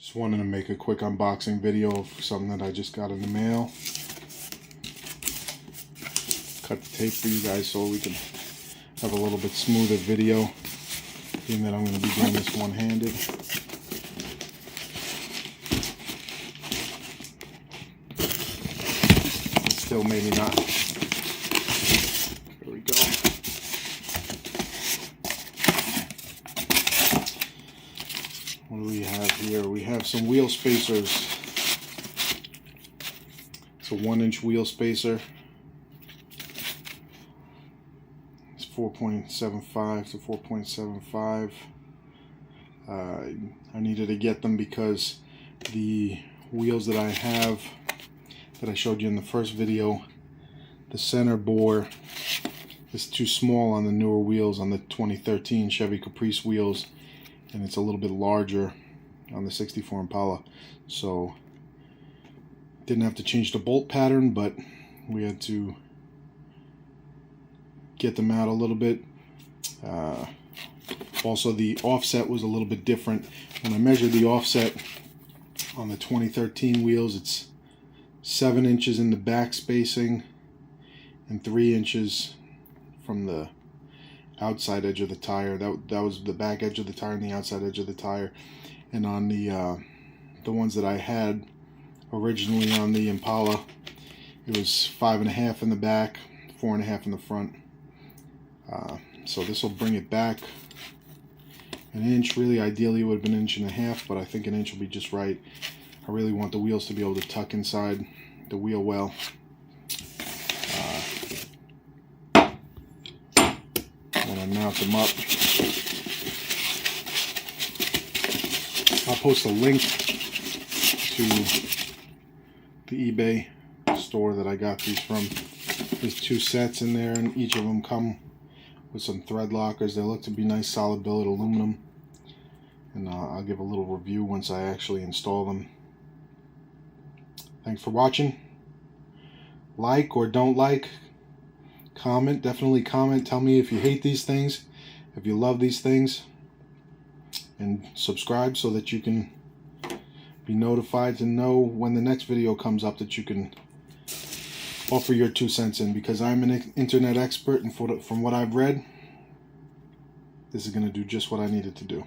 Just wanted to make a quick unboxing video of something that I just got in the mail. Cut the tape for you guys so we can have a little bit smoother video, being that I'm going to be doing this one-handed. Still maybe not. There we go. What do we have here? We have some wheel spacers. It's a 1-inch wheel spacer. It's 4.75 to 4.75. I needed to get them because the wheels that I have, that I showed you in the first video, the center bore is too small on the newer wheels, on the 2013 Chevy Caprice wheels, and it's a little bit larger on the 64 Impala. So didn't have to change the bolt pattern, but we had to get them out a little bit. Also, the offset was a little bit different. When I measured the offset on the 2013 wheels, it's 7 inches in the back spacing and 3 inches from the outside edge of the tire. That was the back edge of the tire and the outside edge of the tire. And on the ones that I had originally on the Impala, it was 5.5 in the back, 4.5 in the front. So this will bring it back an inch. Really, ideally, it would have been 1.5 inches, but I think an inch will be just right. I really want the wheels to be able to tuck inside the wheel well. When I mount them up, I'll post a link to the eBay store that I got these from. There's 2 sets in there, and each of them come with some thread lockers. They look to be nice solid billet aluminum, and I'll give a little review once I actually install them. Thanks for watching. Like or don't like, comment, definitely comment. Tell me if you hate these things, if you love these things, and subscribe so that you can be notified to know when the next video comes up, that you can offer your 2 cents in, because I'm an internet expert, and from what I've read, this is going to do just what I need it to do.